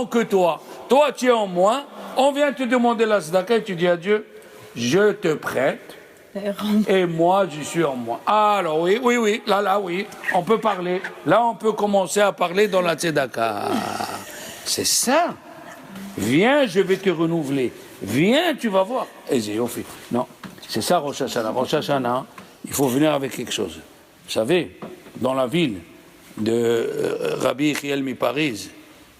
que toi. Toi, tu es en moins. On vient te demander la tzedaka et tu dis à Dieu, je te prête. Et moi, je suis en moi. Alors oui, là, oui, on peut parler. Là, on peut commencer à parler dans la tzedaka. C'est ça. Viens, je vais te renouveler. Viens, tu vas voir. Non, c'est ça Rosh Hashanah. Rosh Hashanah, il faut venir avec quelque chose. Vous savez, dans la ville de Rabbi Yechiel Paris,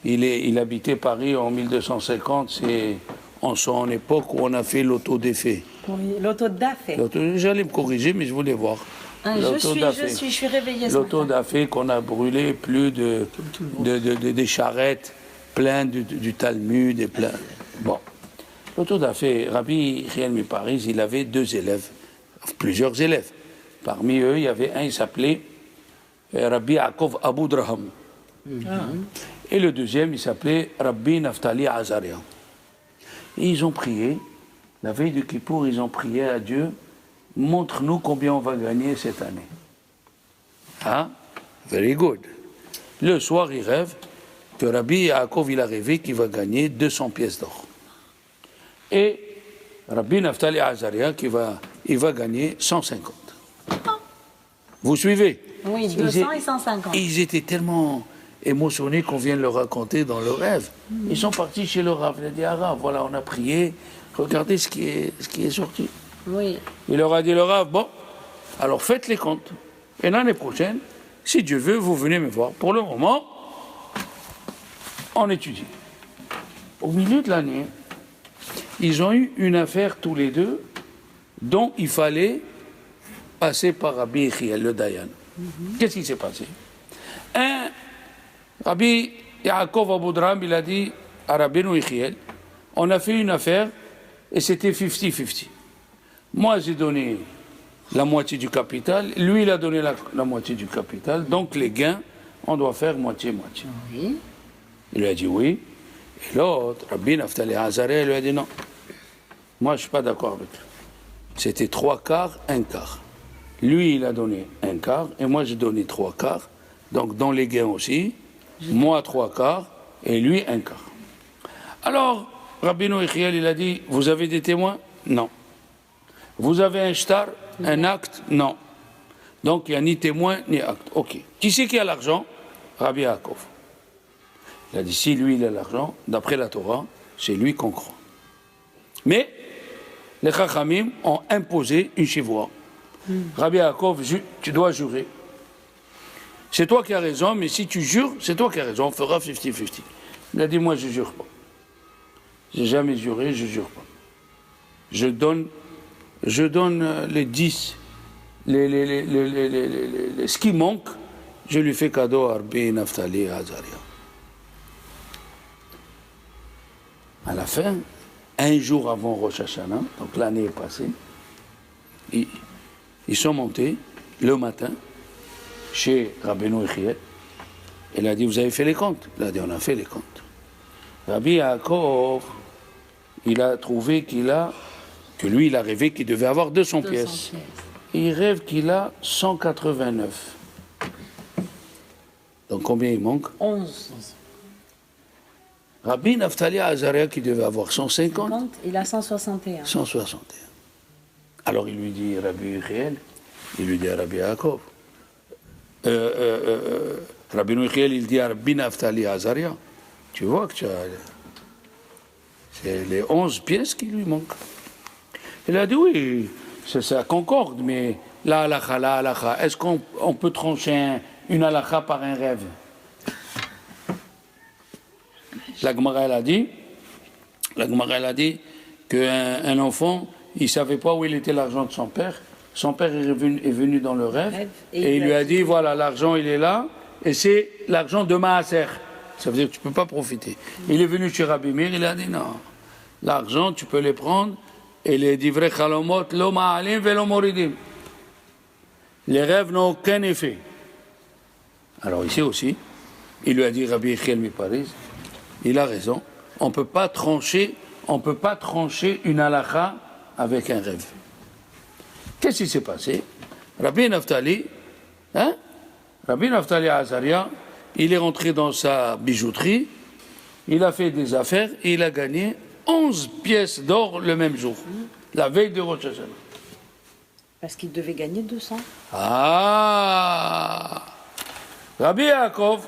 il habitait Paris en 1250, c'est en son époque où on a fait l'auto-défait. Oui, l'auto-da-fait. J'allais me corriger, mais je voulais voir. Je suis réveillée ce matin. L'auto-da-fait qu'on a brûlé plus des charrettes pleines du Talmud et plein. Bon. L'auto-da-fait, Rabbi Yechiel Paris, il avait 2 élèves, plusieurs élèves. Parmi eux, il y avait un, il s'appelait Rabbi Yaakov Aboudraham. Et le deuxième, il s'appelait Rabbi Naftali Azaria. Et ils ont prié, la veille du Kippour, ils ont prié à Dieu, montre-nous combien on va gagner cette année. Ah, very good. Le soir, il rêve que Rabbi Yaakov, il a rêvé qu'il va gagner 200 pièces d'or. Et Rabbi Naftali Azaria, il va gagner 150. Vous suivez? Oui, 200 et 150. Ils étaient tellement émotionnés qu'on vient de leur raconter dans le rêve. Ils sont partis chez le Rav. Il a dit, ah Rav, voilà, on a prié, regardez ce qui est sorti. Oui. Il leur a dit, le Rav, bon, alors faites les comptes. Et l'année prochaine, si Dieu veut, vous venez me voir. Pour le moment, on étudie. Au milieu de l'année, ils ont eu une affaire tous les deux dont il fallait passer par Rabbi Yechiel, le Dayan. Qu'est-ce qui s'est passé? Rabbi Yaakov Aboudraham, il a dit à Rabbi Yechiel, on a fait une affaire et c'était 50-50. Moi, j'ai donné la moitié du capital, lui, il a donné la moitié du capital, donc les gains, on doit faire moitié-moitié. Oui. Il lui a dit oui. Et l'autre, Rabbi Naftali Azaria, lui a dit non. Moi, je ne suis pas d'accord avec lui. C'était 3/4, 1/4. Lui, il a donné 1/4 et moi, j'ai donné 3/4. Donc, dans les gains aussi, moi 3/4 et lui 1/4. Alors, Rabbi Yechiel, il a dit, vous avez des témoins? Non. Vous avez un shtar, un acte? Non. Donc, il n'y a ni témoin ni acte. Ok. Qui c'est qui a l'argent? Rabbi Yaakov. Il a dit, si lui, il a l'argent, d'après la Torah, c'est lui qu'on croit. Mais, les Chachamim ont imposé une chivoua. Rabbi Yaakov, tu dois jurer. C'est toi qui as raison, mais si tu jures, c'est toi qui as raison, on fera 50-50. Il a dit, moi je ne jure pas. J'ai jamais juré, je ne jure pas. Je donne les 10, ce qui manque, je lui fais cadeau à Rabbi Naftali Azaria. À la fin, un jour avant Rosh Hashanah, donc l'année est passée, ils sont montés le matin chez Rabbi Yechiel. Il a dit, vous avez fait les comptes? Il a dit, on a fait les comptes. Rabbi Yaakov, il a trouvé que lui, il a rêvé qu'il devait avoir 200 pièces. Il rêve qu'il a 189. Donc combien il manque? 11. Rabbi Naftali Azaria, qui devait avoir 150, il a 161. 161. Alors il lui dit Rabbi Yechiel, il lui dit à Rabbi Yaakov. Rabbi Yechiel, il dit à Rabbi Naftali Azaria, tu vois que c'est les 11 pièces qui lui manquent. Il a dit oui, ça concorde, mais la halakha, est-ce qu'on peut trancher une halakha par un rêve? La Gemara elle a dit qu'un enfant, il ne savait pas où il était l'argent de son père. Son père est venu dans le rêve et il lui a dit, voilà, l'argent il est là, et c'est l'argent de Maaser. Ça veut dire que tu ne peux pas profiter. Il est venu chez Rabbi Meir, il a dit, non, l'argent tu peux les prendre, et les divrei chalomot, lo ma'alim velo moridim. Les rêves n'ont aucun effet. Alors ici aussi, il lui a dit, Rabbi Yechiel Miparis, il a raison, on ne peut pas trancher une halakha avec un rêve. Qu'est-ce qui s'est passé? Rabbi Naftali Azaria, il est rentré dans sa bijouterie, il a fait des affaires et il a gagné 11 pièces d'or le même jour, la veille de Rosh Hashanah. Parce qu'il devait gagner 200. Ah, Rabbi Yaakov.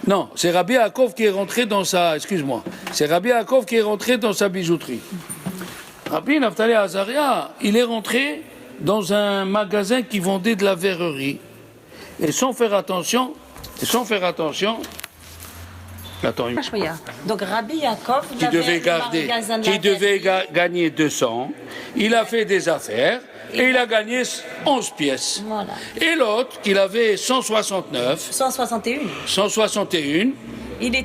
Non, c'est Rabbi Yaakov qui est rentré dans sa... Excuse-moi. C'est Rabbi Yaakov qui est rentré dans sa bijouterie. Rabbi Naftali Azaria, il est rentré dans un magasin qui vendait de la verrerie. Et sans faire attention... Attends, donc Rabbi Yaakov, qui devait gagner 200, il a fait des affaires et il a gagné 11 pièces. Voilà. Et l'autre, qu'il avait 161, il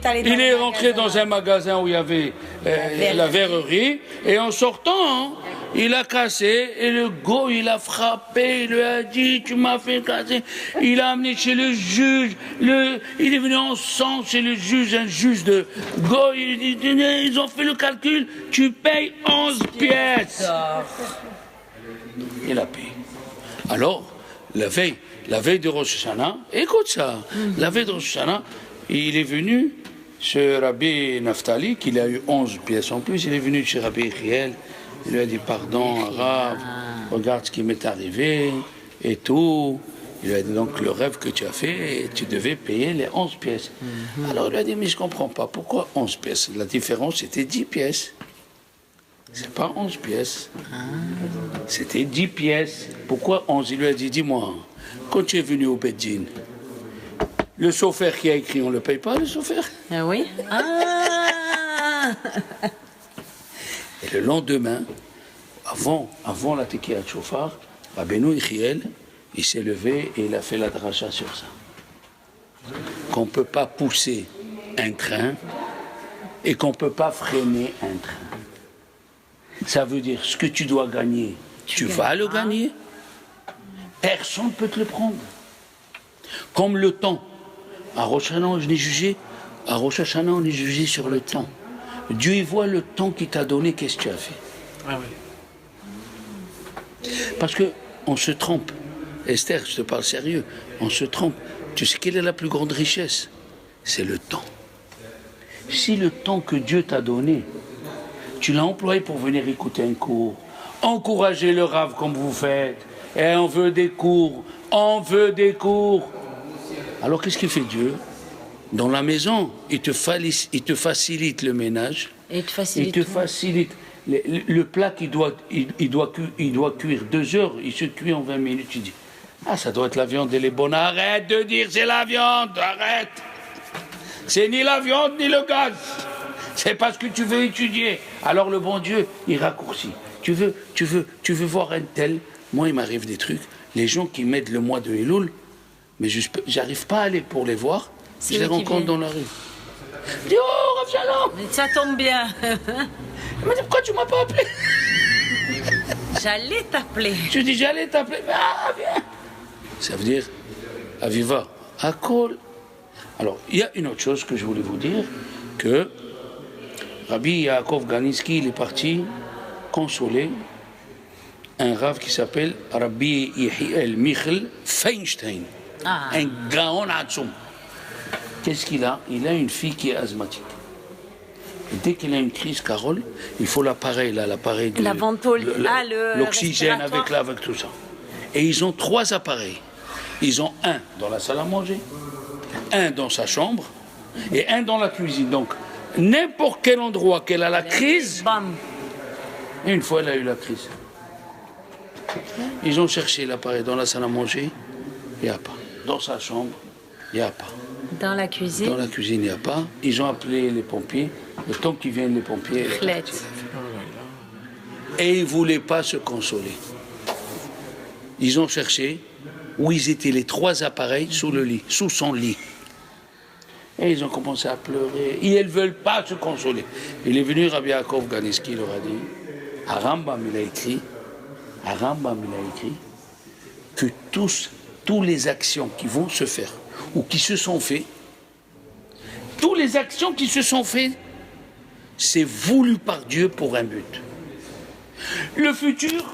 est rentré dans un magasin où il y avait la verrerie, et en sortant, il a cassé, et le go, il a frappé, il lui a dit, tu m'as fait casser. Il a amené chez le juge, il est venu en sang chez le juge, un juge de go, il dit, ils ont fait le calcul, tu payes 11 pièces. Il a payé. Alors, la veille de Rosh Hashanah, écoute ça, la veille de Rosh Hashanah, il est venu chez Rabbi Naftali, qu'il a eu 11 pièces en plus, il est venu chez Rabbi Yechiel, il lui a dit, pardon, Rav, regarde ce qui m'est arrivé, et tout. Il lui a dit, donc, le rêve que tu as fait, tu devais payer les 11 pièces. Alors, il lui a dit, mais je ne comprends pas, pourquoi 11 pièces? La différence, c'était 10 pièces. C'est pas 11 pièces. C'était 10 pièces. Pourquoi 11? Il lui a dit, dis-moi, quand tu es venu au Beddin, le chauffeur qui a écrit, on ne le paye pas, le chauffeur? Ah oui. Et le lendemain, avant la Tekiyat Shofar, Rabbeinu Yechiel, il s'est levé et il a fait la dracha sur ça. Qu'on ne peut pas pousser un train et qu'on ne peut pas freiner un train. Ça veut dire, ce que tu dois gagner, tu vas le gagner. Personne ne peut te le prendre. Comme le temps. À Rosh Hashanah, on est jugé sur le temps. Dieu, il voit le temps qu'il t'a donné, qu'est-ce que tu as fait. Ah oui. Parce qu'on se trompe. Esther, je te parle sérieux. On se trompe. Tu sais quelle est la plus grande richesse? C'est le temps. Si le temps que Dieu t'a donné, tu l'as employé pour venir écouter un cours, encourager le Rav comme vous faites, et on veut des cours. Alors qu'est-ce qu'il fait Dieu? Dans la maison, il te facilite le ménage, il te facilite le plat qui doit cuire 2 heures, il se cuit en 20 minutes. Tu dis, ah, ça doit être la viande, elle est bonne. Arrête de dire c'est la viande, arrête. C'est ni la viande ni le gaz. C'est parce que tu veux étudier. Alors le bon Dieu, il raccourcit. Tu veux voir un tel. Moi, il m'arrive des trucs. Les gens qui m'aident le mois de Elul, mais j'arrive pas à aller pour les voir. Je les rencontre dans la rue. Je dis, oh, Rav Shalom. Ça tombe bien. Il m'a dit, pourquoi tu m'as pas appelé? J'allais t'appeler. Je dis, j'allais t'appeler. Ah, viens. Ça veut dire, Aviva, Akol. Alors, il y a une autre chose que je voulais vous dire, que Rabbi Yaakov Ganiski, il est parti consoler un Rav qui s'appelle Rabbi Yechiel Michel Feinstein, un Gaon Atzum. qu'est-ce qu'il a? Il a une fille qui est asthmatique. Et dès qu'il a une crise, Carole, il faut l'appareil, là, l'appareil de... La ventole, l'oxygène respiratoire. avec tout ça. Et ils ont 3 appareils. Ils ont un dans la salle à manger, un dans sa chambre et un dans la cuisine. Donc, n'importe quel endroit qu'elle a la crise, Bam. une fois elle a eu la crise. Ils ont cherché l'appareil dans la salle à manger, il n'y a pas. Dans sa chambre, il n'y a pas. Dans la Dans cuisine. la cuisine, il n'y a pas. Ils ont appelé les pompiers. Le temps qu'ils viennent, les pompiers... Clette. Et ils ne voulaient pas se consoler. Ils ont cherché où ils étaient les 3 appareils sous le lit, sous son lit. Et ils ont commencé à pleurer. Et ils ne veulent pas se consoler. Il est venu Rabbi Yaakov Ganiski, il leur a dit, à Rambam, il a écrit que tous les actions qui vont se faire ou qui se sont faites, toutes les actions qui se sont faites, c'est voulu par Dieu pour un but. Le futur,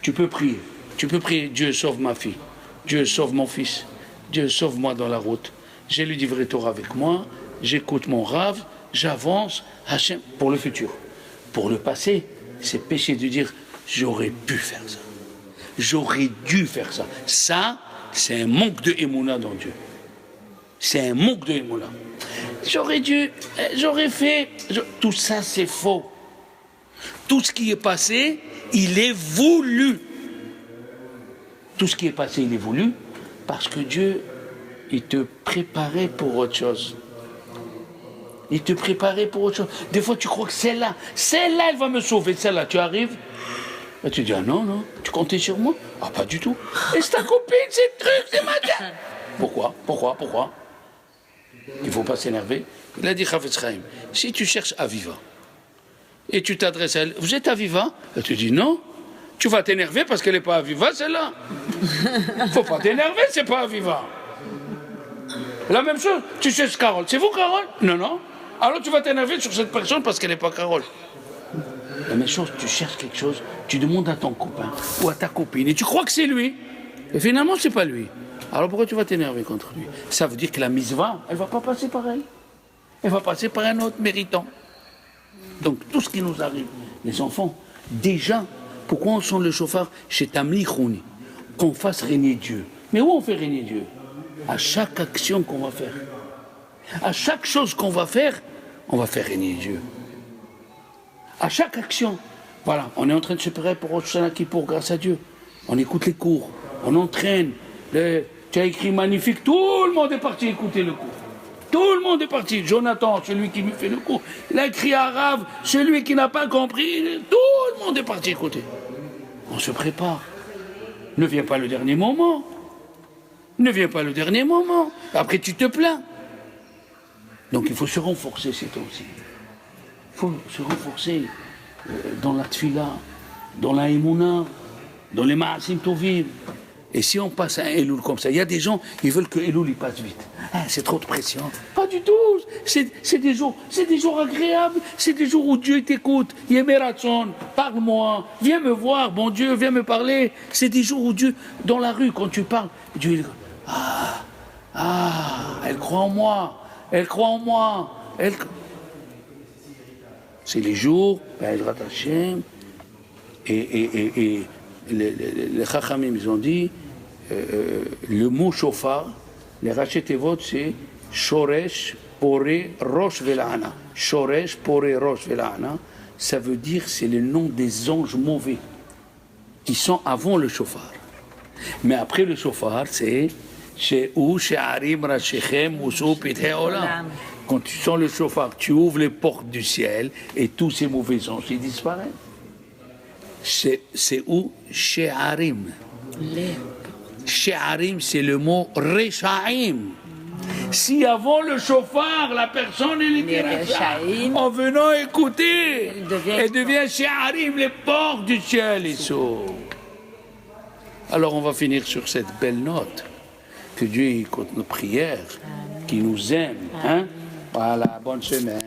tu peux prier. Tu peux prier, Dieu sauve ma fille, Dieu sauve mon fils, Dieu sauve-moi dans la route. J'ai lu du Torah avec moi, j'écoute mon rave, j'avance, Hachem, pour le futur. Pour le passé, c'est péché de dire, j'aurais pu faire ça. J'aurais dû faire ça. Ça, c'est un manque de émouna dans Dieu. C'est un manque de émouna. J'aurais dû, j'aurais fait... Tout ça, c'est faux. Tout ce qui est passé, il est voulu. Tout ce qui est passé, il est voulu parce que Dieu, il te préparait pour autre chose. Il te préparait pour autre chose. Des fois, tu crois que celle-là, elle va me sauver. Celle-là, tu arrives, et tu dis, ah non, tu comptais sur moi? Ah, pas du tout. Et c'est ta copine, c'est le truc, c'est machin. Pourquoi? Il ne faut pas s'énerver. Il a dit, Chafetz Chaim, si tu cherches Aviva, et tu t'adresses à elle, vous êtes Aviva? Elle te dit, non. Tu vas t'énerver parce qu'elle n'est pas Aviva, celle-là. Faut pas t'énerver, c'est pas Aviva. La même chose, tu cherches Carole. C'est vous, Carole? Non. Alors tu vas t'énerver sur cette personne parce qu'elle n'est pas Carole. La même chose, tu cherches quelque chose, tu demandes à ton copain ou à ta copine et tu crois que c'est lui. Et finalement, c'est pas lui. Alors pourquoi tu vas t'énerver contre lui? Ça veut dire que la misva, elle va pas passer par elle. Elle va passer par un autre méritant. Donc tout ce qui nous arrive, les enfants, déjà, pourquoi on sonne le chauffard chez Tamli Khouni? Qu'on fasse régner Dieu. Mais où on fait régner Dieu? À chaque action qu'on va faire. À chaque chose qu'on va faire, on va faire régner Dieu. À chaque action. Voilà, on est en train de se préparer pour Rosh Hashanah Kippour grâce à Dieu. On écoute les cours, on entraîne. Tu as écrit magnifique, tout le monde est parti écouter le cours. Tout le monde est parti. Jonathan, celui qui me fait le cours. Il a écrit arabe, celui qui n'a pas compris. Tout le monde est parti écouter. On se prépare. Ne viens pas le dernier moment. Après, tu te plains. Donc, il faut se renforcer ces temps-ci. Il faut se renforcer dans la tfila, dans la émouna, dans les ma'asim tovim. Et si on passe un Elul comme ça, il y a des gens qui veulent que Elul il passe vite. Ah, c'est trop de pression. Pas du tout. C'est des jours agréables. C'est des jours où Dieu t'écoute. Yemeratson, parle-moi. Viens me voir, bon Dieu, viens me parler. C'est des jours où Dieu, dans la rue, quand tu parles, Dieu, il dit, elle croit en moi. C'est les jours, Be'ezrat Hashem, et les Chachamim, ils ont dit, le mot chauffard, les Rachetevot, c'est Shoresh, Poré, Rosh Vela'ana. Shoresh, Poré, Rosh Vela'ana, ça veut dire, c'est le nom des anges mauvais, qui sont avant le chauffard. Mais après le chauffard, c'est She'u, She'arim, Rashechem, Moussou, Pithe Olam. Quand tu sens le chauffard, tu ouvres les portes du ciel et tous ces mauvais anges, ils disparaissent. C'est où? She'arim. She'arim, c'est le mot Rechaim. Si avant le chauffard, la personne elle était Rechaim, en venant écouter, elle devient She'arim, les portes du ciel ils s'ouvrent. Alors on va finir sur cette belle note. Que Dieu écoute nos prières, qu'il nous aime. Hein? Voilà, bonne semaine.